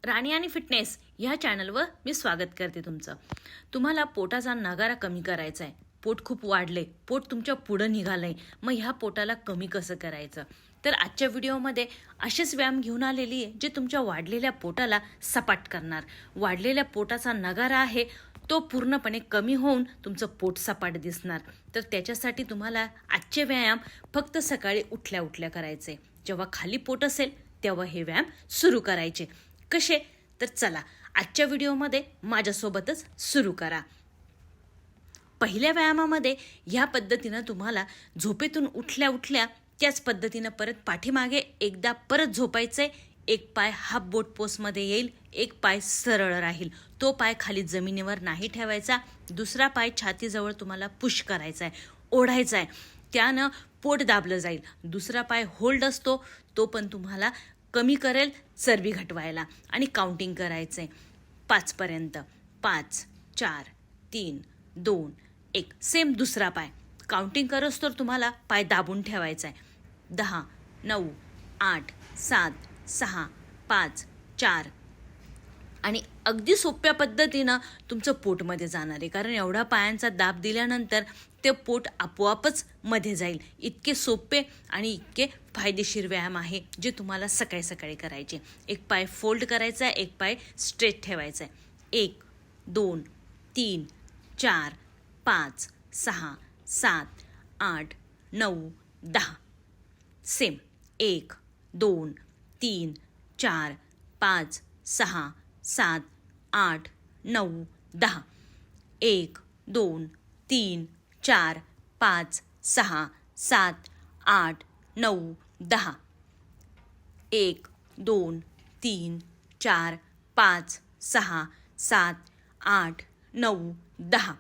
राणी आणि फिटनेस ह्या चॅनलवर मी स्वागत करते तुमचं. तुम्हाला पोटाचा नगारा कमी करायचा आहे. पोट खूप वाढले, पोट तुमच्या पुढं निघालंय, मग ह्या पोटाला कमी कसं करायचं? तर आजच्या व्हिडिओमध्ये असेच व्यायाम घेऊन आलेली आहे जे तुमच्या वाढलेल्या पोटाला सपाट करणार. वाढलेल्या पोटाचा नगारा आहे तो पूर्णपणे कमी होऊन तुमचं पोट सपाट दिसणार. तर त्याच्यासाठी तुम्हाला आजचे व्यायाम फक्त सकाळी उठल्या उठल्या करायचे. जेव्हा खाली पोट असेल तेव्हा हे व्यायाम सुरू करायचे. कसे? तर चला आजच्या व्हिडिओमध्ये माझ्यासोबतच सुरू करा. पहिल्या व्यायामामध्ये ह्या पद्धतीनं तुम्हाला झोपेतून उठल्या उठल्या त्याच पद्धतीनं परत पाठीमागे एकदा परत झोपायचंय. एक पाय हाफ बोट पोस्टमध्ये येईल, एक पाय सरळ राहील. तो पाय खाली जमिनीवर नाही ठेवायचा. दुसरा पाय छातीजवळ तुम्हाला पुश करायचा आहे, ओढायचा आहे. त्यानं पोट दाबलं जाईल. दुसरा पाय होल्ड असतो, तो पण तुम्हाला कमी करेल चरबी घटवायला. आणि काउंटिंग करायचं आहे 5 पर्यंत. 5, 4, 3, 2, 1. सेम दुसरा पाय काउंटिंग करस तर तुम्हाला पाय दाबून ठेवायचा आहे. 10, 9, 8, 7, 6, 5, 4. आणि अगदी सोप्या पद्धतीनं तुमचं पोटमध्ये जाणार आहे, कारण एवढा पायांचा दाब दिल्यानंतर ते पोट आपोआपच मध्ये जाईल. इतके सोपे आणि इतके फायदेशीर व्यायाम आहे जे तुम्हाला सकाळी सकाळी करायचे. एक पाय फोल्ड करायचा आहे, एक पाय स्ट्रेट ठेवायचा आहे. 1, 2, 3, 4, 5, 6, 7, 8, 9, 10. सेम 1, 2, 3, 4, 5, 6, 7, 8, 9, 10. 1, 2, 3, 4, 5, 6, 7, 8, 9, 10. 1, 2, 3, 4, 5, 6, 7, 8, 9, 10.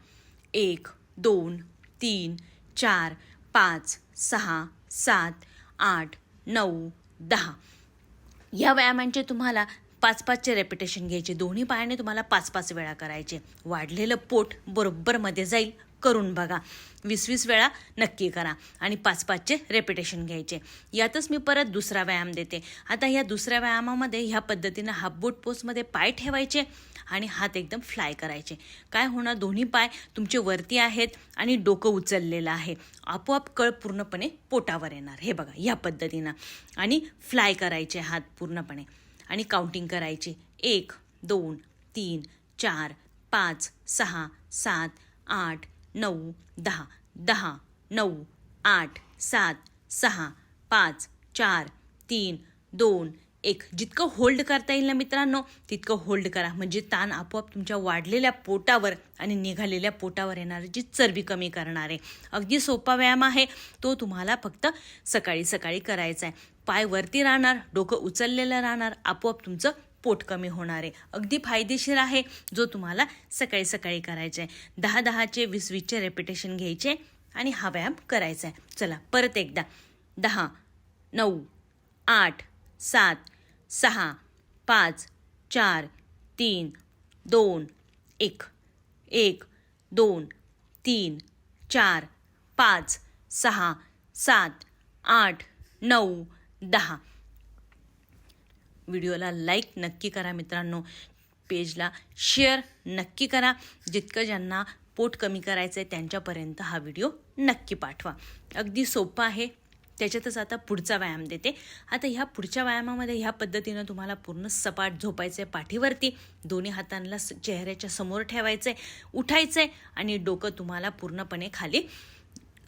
1, 2, 3, 4, 5, 6, 7, 8, 9, 10. या व्यायामांचे तुम्हाला 5-5चे रेपिटेशन घ्यायचे. दोन्ही पायाने तुम्हाला 5-5 वेळा करायचे. वाढलेलं पोट बरोबर मध्ये जाईल. करून बघा. 20-20 वेळा नक्की करा आणि 5-5चे रेपिटेशन घ्यायचे. यातच मी परत दुसरा व्यायाम देते. आता या दुसऱ्या व्यायामामध्ये ह्या पद्धतीनं हाफ बोट पोस्टमध्ये पाय ठेवायचे आणि हात एकदम फ्लाय करायचे. काय होणार? दोन्ही पाय तुमचे वरती आहेत आणि डोकं उचललेलं आहे. आपोआप कळ पूर्णपणे पोटावर येणार. हे बघा या पद्धतीनं. आणि फ्लाय करायचे हात पूर्णपणे आणि काउंटिंग करायचे. 1, 2, 3, 4, 5, 6, 7, 8, 9, 10. 10, 9, 8, 7, 6, 5, 4, 3, 2, 1. जितकं होल्ड करता येईल ना मित्रांनो, तितकं होल्ड करा. म्हणजे ताण आपोआप तुमच्या वाढलेल्या पोटावर आणि निघालेल्या पोटावर येणारी जी चरबी कमी करणार आहे. अगदी सोपा व्यायाम आहे. तो तुम्हाला फक्त सकाळी सकाळी करायचा आहे. पाय वरती राहणार, डोकं उचललेलं राहणार, आपोआप तुमचं पोट कमी होणार आहे. अगदी फायदेशीर आहे, जो तुम्हाला सकाळी सकाळी करायचा आहे. 10-10चे 20-20चे रेपिटेशन घ्यायचे आणि हा व्यायाम करायचा आहे. चला परत एकदा. 10, 9, 8, 7, 6, 5, 4, 3, 2, 1. 1, 2, 3, 4, 5, 6, 7, 8, 9, 10. व्हिडिओला लाईक नक्की करा मित्रांनो. पेजला शेअर नक्की करा. जितकं ज्यांना पोट कमी करायचं आहे त्यांच्यापर्यंत हा व्हिडिओ नक्की पाठवा. अगदी सोपं आहे. त्याच्यातच आता पुढचा व्यायाम देते. आता ह्या पुढच्या व्यायामामध्ये ह्या पद्धतीनं तुम्हाला पूर्ण सपाट झोपायचं आहे पाठीवरती. दोन्ही हातांना चेहऱ्याच्या समोर ठेवायचं आहे. उठायचं आहे आणि डोकं तुम्हाला पूर्णपणे खाली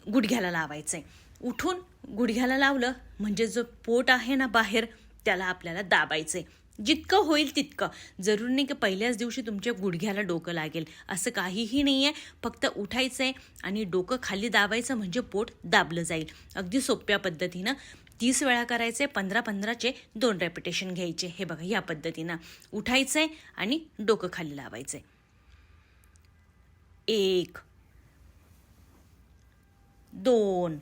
गुडघ्याला लावायचं आहे. उठून गुडघ्याला लावलं म्हणजे जो पोट आहे ना बाहेर, त्याला आपल्याला दाबायचं आहे. जितकं होईल तितकं. जरूर नाही की पहिल्याच दिवशी तुमच्या गुडघ्याला डोकं लागेल, असं काहीही नाही आहे. फक्त उठायचं आहे आणि डोकं खाली दाबायचं म्हणजे पोट दाबलं जाईल. अगदी सोप्या पद्धतीनं 30 वेळा करायचं आहे. 15-15चे 2 रेपिटेशन घ्यायचे. हे बघा या पद्धतीनं उठायचं आहे आणि डोकं खाली लावायचं आहे. 1, 2,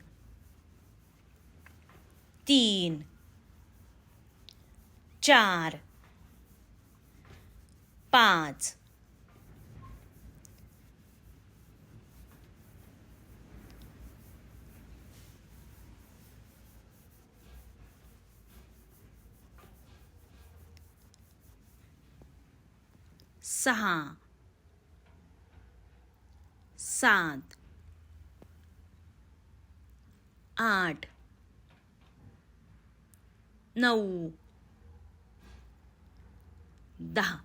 3, 4, 5, 6, 6 7 8 9 10.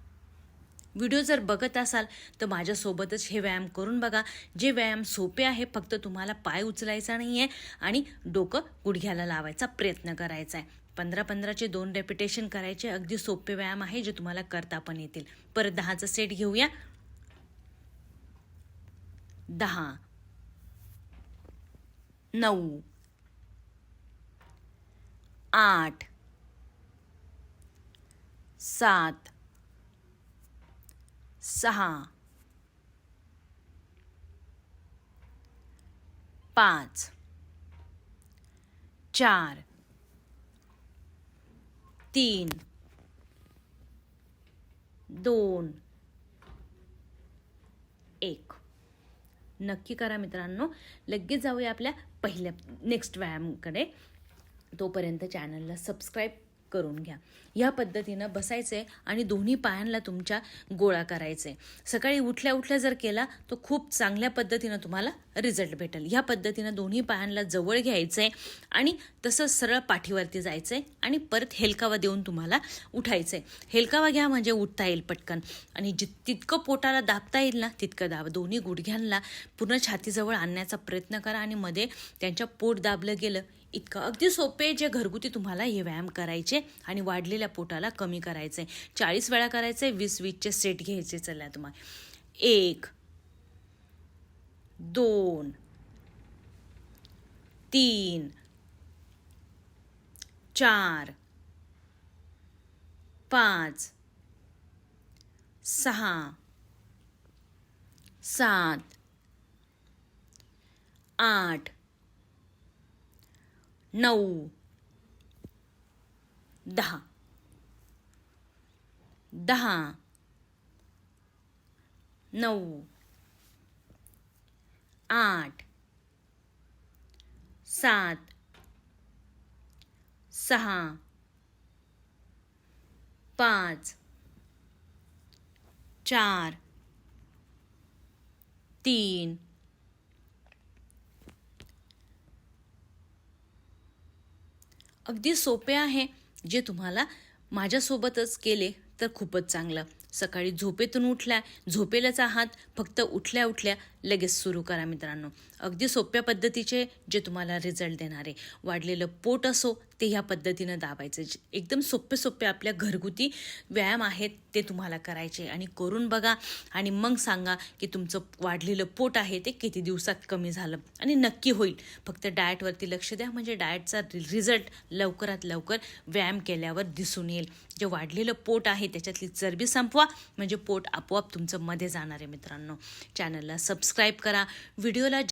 व्हिडिओ जर बघत असाल तर माझ्यासोबतच हे व्यायाम करून बघा. जे व्यायाम सोपे आहे, फक्त तुम्हाला पाय उचलायचा नाही आहे आणि डोकं गुडघ्याला लावायचा प्रयत्न करायचा आहे. 15-15चे 2 रेपिटेशन करायचे. अगदी सोपे व्यायाम आहे जे तुम्हाला करता पण येतील. परत 10चा सेट घेऊया. 10 9 8 7 6 5 4 3 2 1. नक्की करा मित्रांनो. लगेच जाऊया आपल्या पहिल्या नेक्स्ट व्यायामाकडे. तोपर्यंत चॅनलला सबस्क्राईब करून घ्या. या पद्धतीनं बसायचे आणि दोन्ही पायांना तुमच्या गोळा करायचे. सकाळी उठल्या उठल्या जर केला तो खूप चांगल्या पद्धतीनं तुम्हाला रिझल्ट भेटेल. या पद्धतीनं दोन्ही पायांना जवळ घ्यायचंय आणि तसंच सरळ पाठीवरती जायचंय आणि परत हेलकावा देऊन तुम्हाला उठायचंय. हेलकावा घ्या म्हणजे उठता येईल पटकन आणि तितकं पोटाला दाबता येईल ना तितकं दाब. दोन्ही गुडघ्यांना पूर्ण छातीजवळ आणण्याचा प्रयत्न करा आणि मध्ये त्यांच्या पोट दाबलं गेलं इतकं. अगदी सोपे जे घरगुती तुम्हाला हे व्यायाम करायचे आणि वाढलेल्या पोटाला कमी करायचे. 40 वेळा करायचे. 20-20चे सेट घ्यायचे. चला तुम्हाला 1 2 3 4 5 6 7 8 9 10 10 9 8 7 6 5 4 3 अगदी सोपे आहे. जे तुम्हाला माझ्यासोबतच केले तर खूपच चांगलं. सकाळी झोपेतून उठल्या, झोपेलाच आहात, फक्त उठल्या उठल्या लगेच सुरू करा मित्रांनो. अगदी सोप्या पद्धतीचे जे तुम्हाला रिझल्ट देणारे. वाढलेलं पोट असो ते ह्या पद्धतीनं दाबायचं. एकदम सोपे आपल्या घरगुती व्यायाम आहेत ते तुम्हाला करायचे आणि करून बघा आणि मग सांगा की तुमचं वाढलेलं पोट आहे ते किती दिवसात कमी झालं आणि नक्की होईल. फक्त डाएटवरती लक्ष द्या म्हणजे डाएटचा रिझल्ट लवकरात लवकर व्यायाम केल्यावर दिसून येईल. जे वाढलेलं पोट आहे त्याच्यातली चरबी संपवा म्हणजे पोट आपोआप तुमचं मध्ये जाणार आहे मित्रांनो. चॅनलला सबस्क्राईब करा. व्हिडिओला